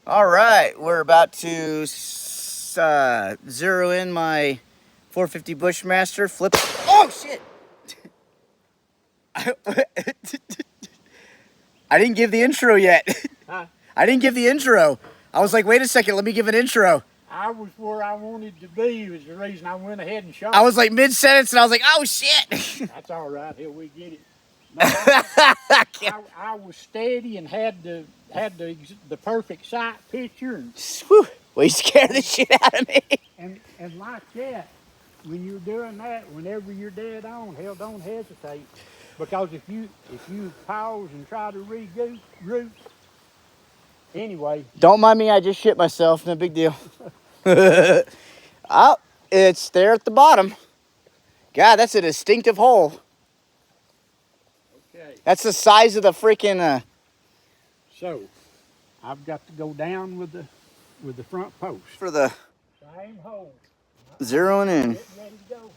All right, we're about to zero in my 450 Bushmaster. Flip. Oh shit! I didn't give the intro yet. Huh? I didn't give the intro. I was like, wait a second, let me give an intro. I was where I wanted to be was the reason I went ahead and shot. I was like mid-sentence and I was like, oh shit! That's all right. Here we get it. No, I was steady and had the perfect sight picture Whew. Well, you scared the shit out of me. and like that. When you're doing that, whenever you're dead on, hell, don't hesitate, because if you pause and try to regroup, anyway. Don't mind me, I just shit myself. No big deal. Oh, it's there at the bottom. God, that's a distinctive hole. Okay. That's the size of the freaking. So, I've got to go down with the front post. For the Same hole. zeroing in. Get ready to go.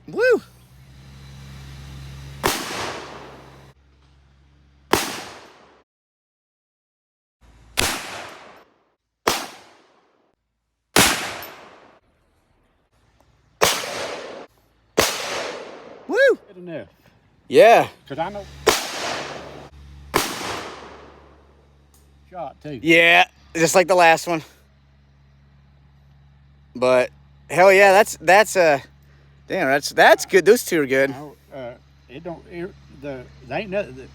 Woo! Woo! Good enough. Yeah. Cause I know. Shot too. Yeah, just like the last one. But hell yeah, that's damn, that's good. Those two are good. There ain't nothing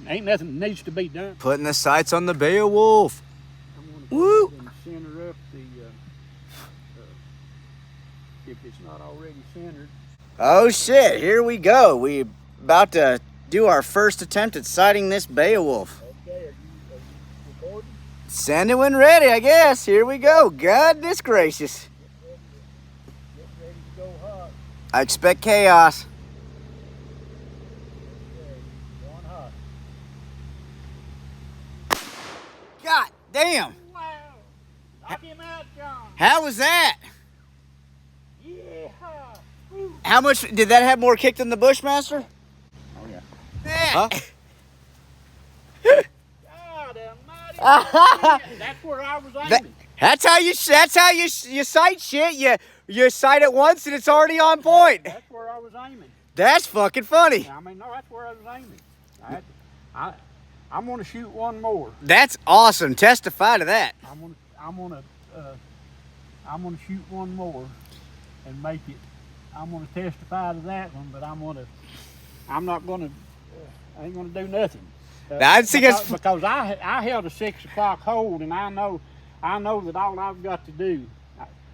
that needs to be done. Putting the sights on the Beowulf. I'm gonna Woo! go ahead and center up the if it's not already centered. Oh shit, here we go. We about to do our first attempt at sighting this Beowulf. Okay, are you recording? Send it when ready, I guess. Here we go. Goodness gracious. Get ready to go hot. I expect chaos. Okay, going hot. God damn. Wow! Knock him out, John. How was that? Yeah. Woo. How much did that have more kick than the Bushmaster? Oh yeah. Huh? God almighty. That's where I was aiming. That's how you sight shit. You sight it once and it's already on point. That's where I was aiming. That's fucking funny. I mean, no, that's where I was aiming. I'm gonna shoot one more. That's awesome. Testify to that. I'm gonna shoot one more and make it. I'm gonna testify to that one, but I ain't gonna do nothing. Because I held a 6 o'clock hold, and I know that all I've got to do.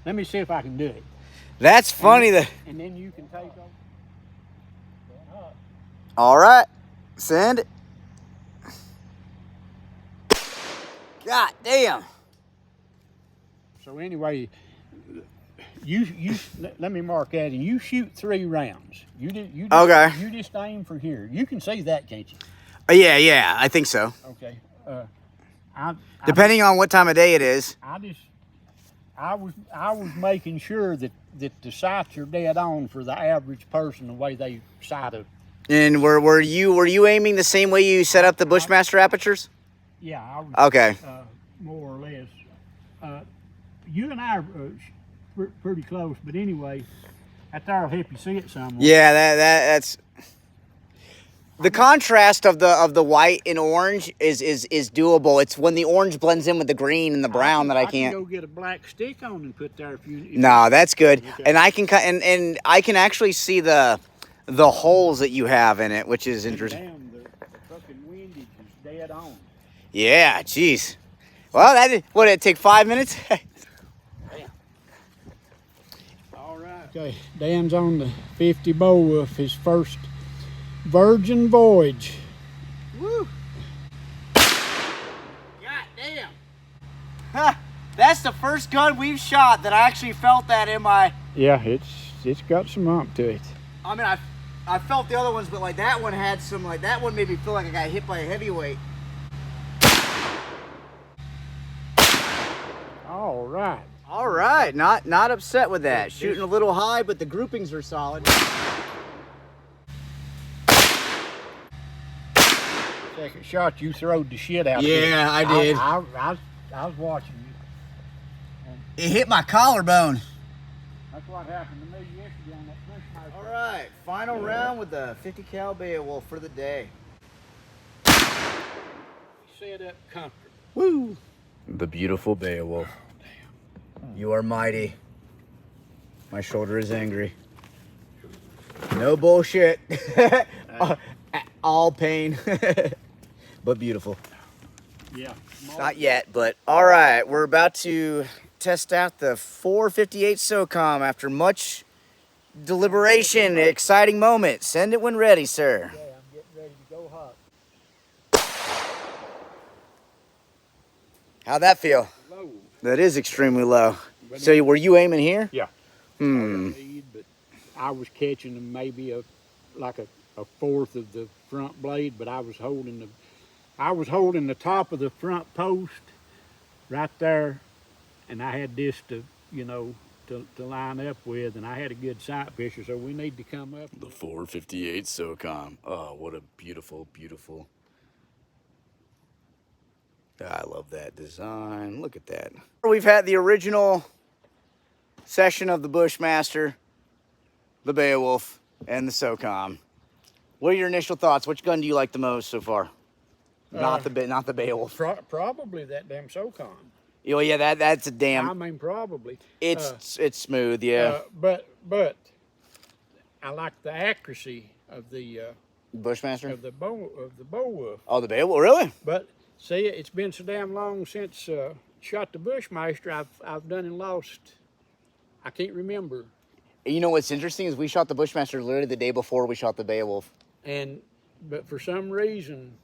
Let me see if I can do it. That's funny. And then you can take over. All right, send it. God damn. So anyway, you let me mark that, and you shoot 3 rounds. Okay. You just aim for here. You can see that, can't you? Yeah, I think so. Okay. Depending on what time of day it is. I was making sure that the sights are dead on for the average person the way they sight it. And were you aiming the same way you set up the Bushmaster apertures? Yeah, I was. Okay. More or less. You and I are pretty close, but anyway, that there'll help you see it somewhere. Yeah, that's the contrast of the white and orange is doable. It's when the orange blends in with the green and the brown that I can't. I can go get a black stick on and put there if you. No, that's good. Okay. And I can cut and I can actually see the holes that you have in it, which is interesting. Damn, the fucking windage is dead on. Yeah, jeez. Well, what did it take 5 minutes? All right. Okay, Dan's on the 50 Beowulf, his first virgin voyage. Woo! God damn! That's the first gun we've shot that I actually felt that in my. Yeah, it's got some ump to it. I mean, I felt the other ones, but like that one had some. Like that one made me feel like I got hit by a heavyweight. All right. All right, not upset with that. Shooting a little high, but the groupings are solid. second shot, you throwed the shit out. Yeah, I did. I was watching you. It hit my collarbone. That's what happened to me yesterday on that Bushmaster. All right, final round with the 50 cal Beowulf for the day. Set up comfortable. Woo! The beautiful Beowulf. You are mighty. My shoulder is angry. No bullshit. All pain, but beautiful. Yeah. Not yet, but all right. We're about to test out the 458 Socom after much deliberation. Exciting moment. Send it when ready, sir. Yeah, I'm getting ready to go hot. How'd that feel? Low. That is extremely low. So were you aiming here? Yeah. But I was catching them maybe like a fourth of the front blade, but I was holding the top of the front post right there, and I had this to line up with, and I had a good sight picture, so we need to come up. The 458 Socom. Oh, what a beautiful, beautiful. I love that design. Look at that. We've had the original session of the Bushmaster, the Beowulf, and the Socom. What are your initial thoughts? Which gun do you like the most so far? Not the Beowulf. Probably that damn Socom. Oh yeah, that's a damn. I mean, probably. It's smooth, yeah. But I like the accuracy of the Bushmaster. of the Beowulf. Oh, the Beowulf, really? But see, it's been so damn long since shot the Bushmaster. I've done and lost. I can't remember. You know what's interesting is we shot the Bushmaster literally the day before we shot the Beowulf. But for some reason.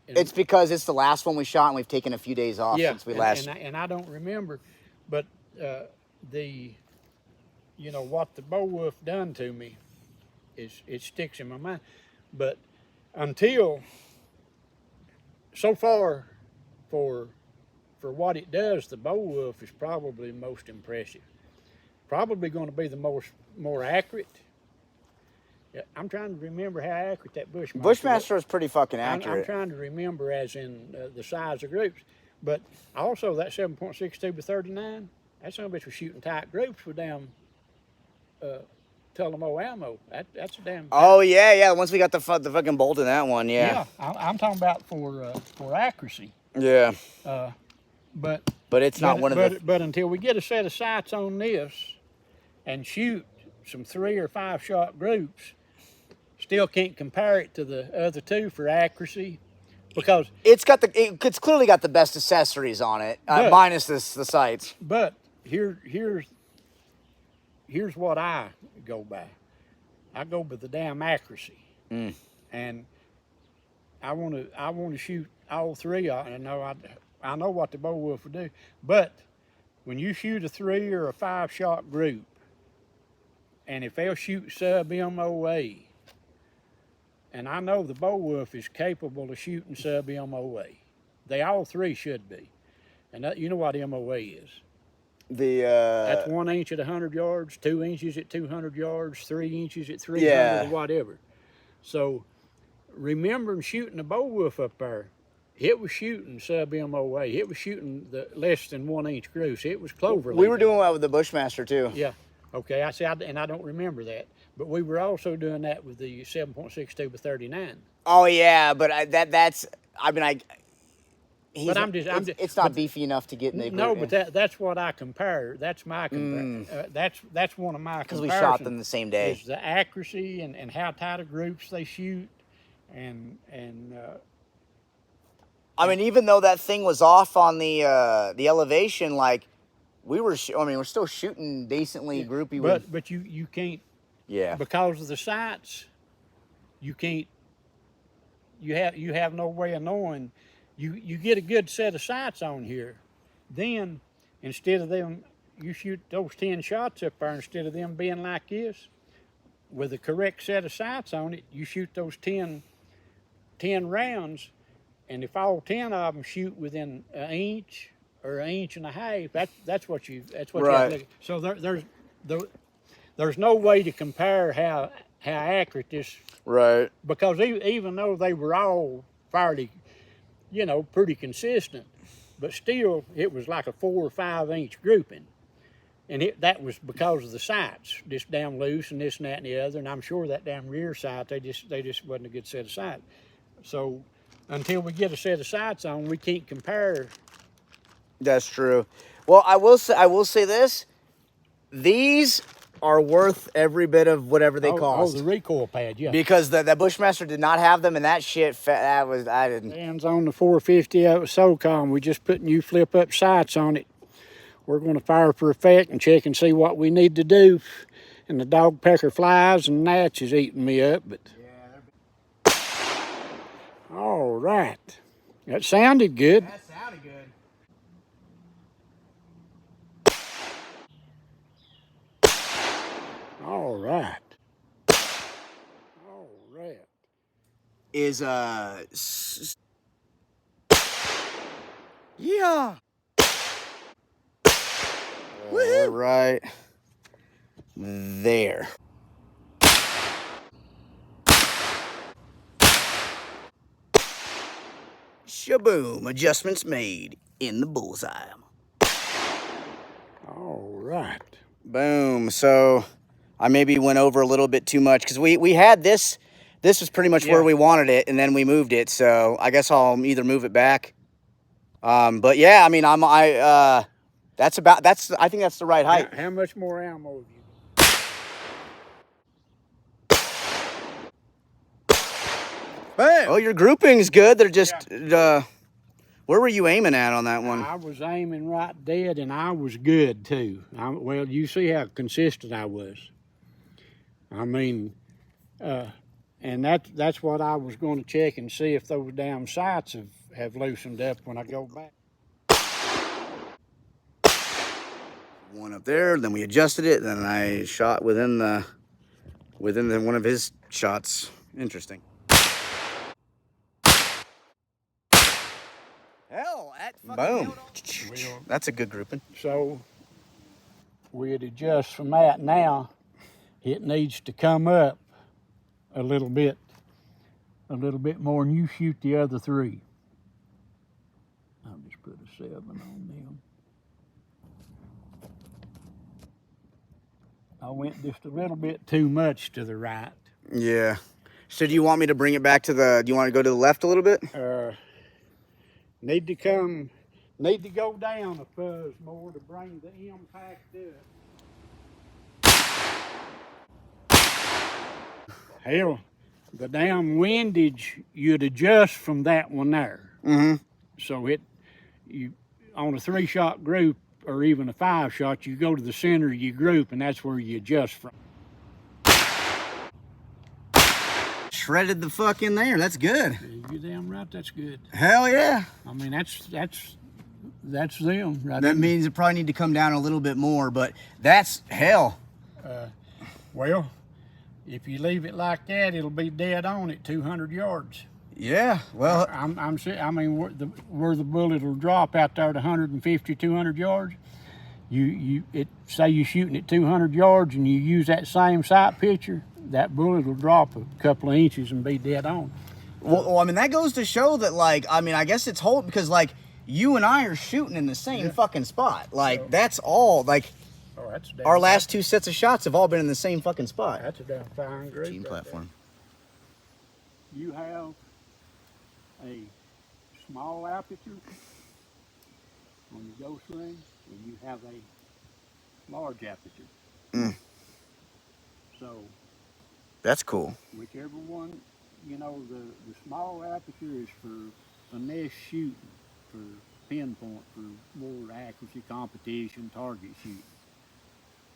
It's because it's the last one we shot and we've taken a few days off since we last. And I don't remember, but what the Beowulf done to me it sticks in my mind. But until so far, for what it does, the Beowulf is probably the most impressive. Probably going to be the more accurate. Yeah, I'm trying to remember how accurate that Bushmaster is pretty fucking accurate. I'm trying to remember as in the size of groups. But also that 7.62 by 39, that son of a bitch was shooting tight groups with damn Bushmaster ammo. That's a damn... Oh, yeah. Once we got the fucking bolt in that one, yeah. Yeah, I'm talking about for accuracy. Yeah. But it's not one of the... But until we get a set of sights on this and shoot some 3 or 5 shot groups, still can't compare it to the other two for accuracy, because it's clearly got the best accessories on it, minus the sights. But here's what I go by. I go by the damn accuracy, and I want to shoot all 3. I know what the Beowulf would do, but when you shoot a 3 or a 5 shot group, and if they'll shoot sub MOA, and I know the Beowulf is capable of shooting sub MOA. They all 3 should be. And you know what MOA is. That's 1 inch at 100 yards, 2 inches at 200 yards, 3 inches at 300 or whatever. So remembering shooting the Beowulf up there, it was shooting sub MOA. It was shooting the less than 1 inch gross. It was clover. We were doing that with the Bushmaster too. Yeah. Okay, and I don't remember that. But we were also doing that with the 7.62 by 39. Oh yeah, but it's not beefy enough to get in the group. No, but that's what I compare. That's my compare. That's one of my comparisons. Because we shot them the same day. Is the accuracy and how tight of groups they shoot, and I mean, even though that thing was off on the elevation, like we're still shooting decently groupy. But you can't. Yeah. Because of the sights, you can't. You have no way of knowing. You get a good set of sights on here, then instead of them, you shoot those 10 shots up there, instead of them being like this, with the correct set of sights on it, you shoot those 10 rounds, and if all 10 of them shoot within an inch or an inch and a half, that's what you have to look at. So there's no way to compare how accurate this. Right. Because even though they were all fairly, you know, pretty consistent, but still it was like a 4 or 5 inch grouping. And that was because of the sights, just damn loose and this and that and the other. And I'm sure that damn rear sight, they just wasn't a good set of sights. So until we get a set of sights on, we can't compare. That's true. Well, I will say this: these are worth every bit of whatever they cost. Oh, the recoil pad, yeah. Because the Bushmaster did not have them, and that shit, I didn't. Hands on the 450 out with Socom. We just put new flip-up sights on it. We're going to fire for effect and check and see what we need to do. And the dog pecker flies and gnats is eating me up. But yeah, all right, that sounded good. That sounded good. All right. All right. Is yeah. All right. There. Shaboom. Adjustments made in the bullseye. All right. Boom. So I maybe went over a little bit too much because we had this. This was pretty much where we wanted it, and then we moved it. So I guess I'll either move it back. But yeah, I mean, I think that's the right height. How much more ammo have you? Bam. Oh, your grouping's good. They're just, where were you aiming at on that one? I was aiming right dead, and I was good too. Well, you see how consistent I was. I mean, and that's what I was going to check and see if those damn sights have loosened up when I go back. One up there, then we adjusted it, then I shot within one of his shots. Interesting. Hell, boom. That's a good grouping. So we'd adjust from that now. It needs to come up a little bit more, and you shoot the other 3. I'll just put a 7 on them. I went just a little bit too much to the right. Yeah. So do you want me to bring it back to do you want to go to the left a little bit? Need to go down a fuzz more to bring the impact up. Hell, the damn windage, you'd adjust from that one there. Mm-hmm. So you on a 3-shot group or even a 5-shot, you go to the center of your group, and that's where you adjust from. Shredded the fuck in there. That's good. You damn right, that's good. Hell yeah. I mean, that's them right. That means it probably need to come down a little bit more, but that's hell. Well, if you leave it like that, it'll be dead on at 200 yards. Yeah, well, I mean, where the bullet will drop out there at 150, 200 yards. Say you're shooting at 200 yards and you use that same sight picture, that bullet will drop a couple of inches and be dead on. Well, I mean, that goes to show that, like, I mean, I guess it's whole because, like, you and I are shooting in the same fucking spot. Like, that's all. Like, our last 2 sets of shots have all been in the same fucking spot. That's a damn fine group. Team platform. You have a small aperture on your ghost ring, and you have a large aperture. Mm. So that's cool. Whichever one, you know, the small aperture is for finesse shooting, for pinpoint, for more accuracy, competition, target shooting.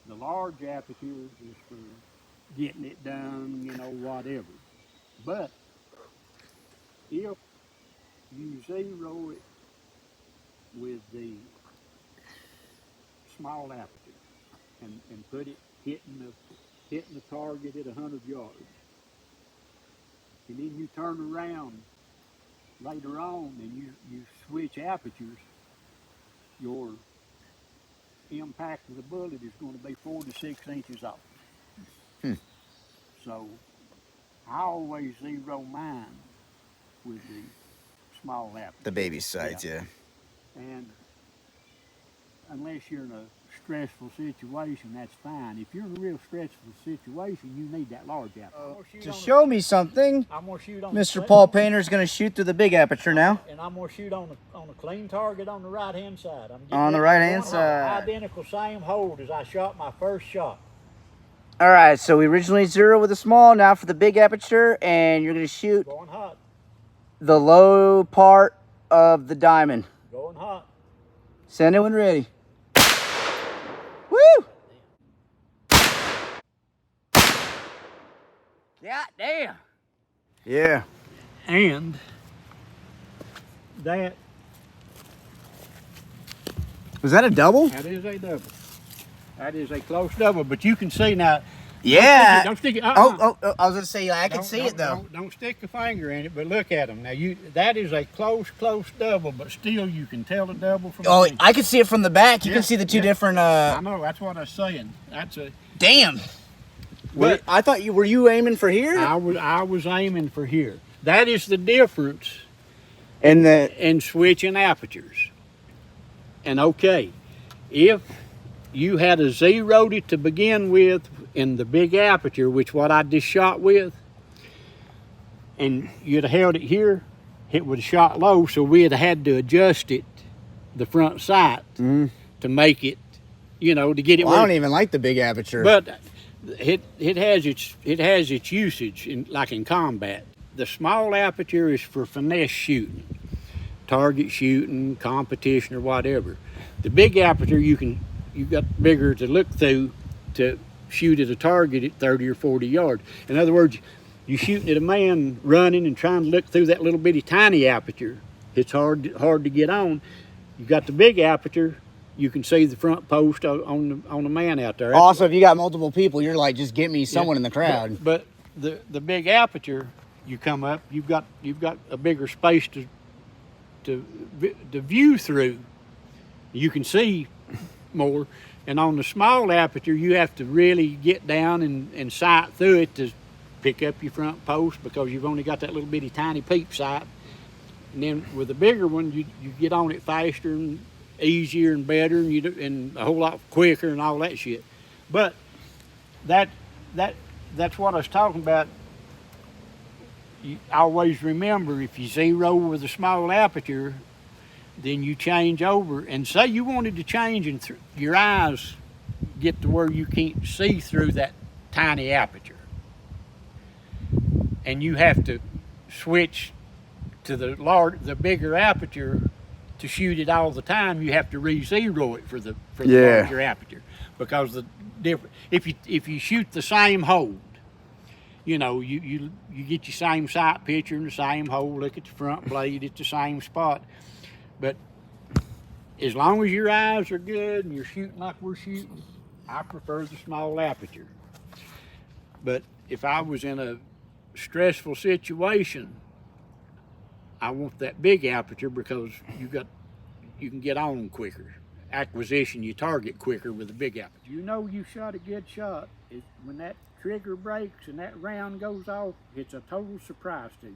The large aperture is for getting it done, you know, whatever. But if you zero it with the small aperture and put it hitting the target at 100 yards, and then you turn around later on and you switch apertures, your impact of the bullet is going to be 4 to 6 inches off. So I always zero mine with the small aperture. The baby sights, yeah. And unless you're in a stressful situation, that's fine. If you're in a real stressful situation, you need that large aperture. To show me something, I'm gonna shoot on Mr. Paul Painter's going to shoot through the big aperture now. and I'm gonna shoot on a clean target on the right hand side. On the right hand side. Identical, same hold as I shot my first shot. All right, so we originally zeroed with a small, now for the big aperture, and you're going to shoot Going hot. the low part of the diamond. Going hot. Send it when ready. Woo! God damn. Yeah. And that Was that a double? is a double. That is a close double, but you can see now. Yeah. Don't stick it. Oh, I was going to say, I can see it though. Don't stick a finger in it, but look at them. Now that is a close double, but still you can tell the double from Oh, the I can see it from the back. You can see the two different. I know, that's what I was saying. That's a. Damn. But I thought were you aiming for here? I was aiming for here. That is the difference And in switching apertures. And okay, if you had a zeroed it to begin with in the big aperture, which what I just shot with, and you'd have held it here, it would have shot low, so we'd have had to adjust it, the front sight, to make it, to get it. I don't even like the big aperture. But it has its usage in combat. The small aperture is for finesse shooting, target shooting, competition, or whatever. The big aperture you've got bigger to look through to shoot at a target at 30 or 40 yards. In other words, you're shooting at a man running and trying to look through that little bitty tiny aperture. It's hard to get on. You got the big aperture. You can see the front post on the man out there. Also, if you got multiple people, you're like, just get me someone in the crowd. But the big aperture, you come up, you've got a bigger space to view through. You can see more. And on the small aperture, you have to really get down and sight through it to pick up your front post, because you've only got that little bitty tiny peep sight. And then with the bigger one, you get on it faster and easier and better, and a whole lot quicker and all that shit. But that's what I was talking about. You always remember, if you zero with a small aperture, then you change over, and say you wanted to change and your eyes get to where you can't see through that tiny aperture, and you have to switch to the bigger aperture to shoot it all the time. You have to re-zero it for the larger aperture, because if you shoot the same hold, you get your same sight picture in the same hole, look at the front blade at the same spot. But as long as your eyes are good and you're shooting like we're shooting, I prefer the small aperture. But if I was in a stressful situation, I want that big aperture, because you can get on quicker. Acquisition, you target quicker with a big aperture. You shot a good shot. When that trigger breaks and that round goes off, it's a total surprise to you.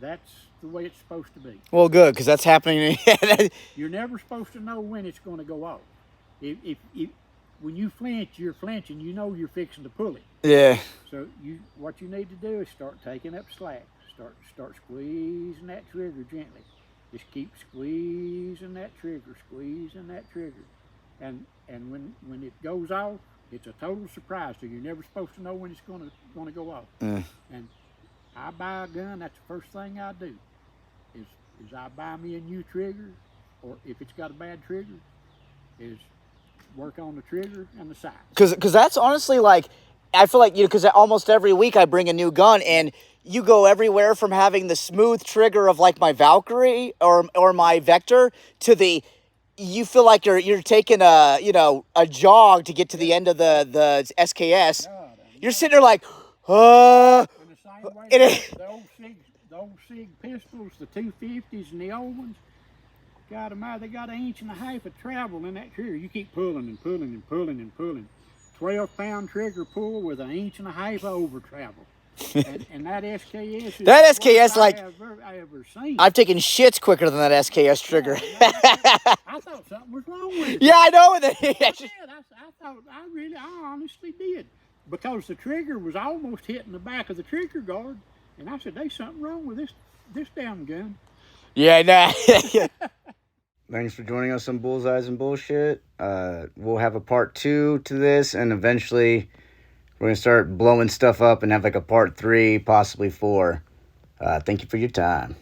That's the way it's supposed to be. Well, good, because that's happening. You're never supposed to know when it's going to go off. If when you flinch, you're flinching. You're fixing to pull it. Yeah. So what you need to do is start taking up slack. Start squeezing that trigger gently. Just keep squeezing that trigger, and when it goes off, it's a total surprise to you. You're never supposed to know when it's going to go off. And I buy a gun, that's the first thing I do, is I buy me a new trigger, or if it's got a bad trigger, is work on the trigger and the sights. Because that's honestly, like, I feel like, because almost every week I bring a new gun, and you go everywhere from having the smooth trigger of like my Valkyrie or my Vector to you feel like you're taking a jog to get to the end of the SKS. You're sitting there like, The old SIG pistols, the 250s and the old ones, God almighty, they got 1.5 inches of travel in that trigger. You keep pulling and pulling and pulling and pulling. 12-pound trigger pull with 1.5 inches of over travel. And that SKS is That the worst SKS, like, I ever seen. I've taken shits quicker than that SKS trigger. I thought something was wrong with it. Yeah, I know that. I thought I honestly did, because the trigger was almost hitting the back of the trigger guard, and I said, "There's something wrong with this damn gun." Yeah, nah. Thanks for joining us on Bullseyes and Bullshit. We'll have a part 2 to this, and eventually we're going to start blowing stuff up and have like a part 3, possibly 4. Thank you for your time.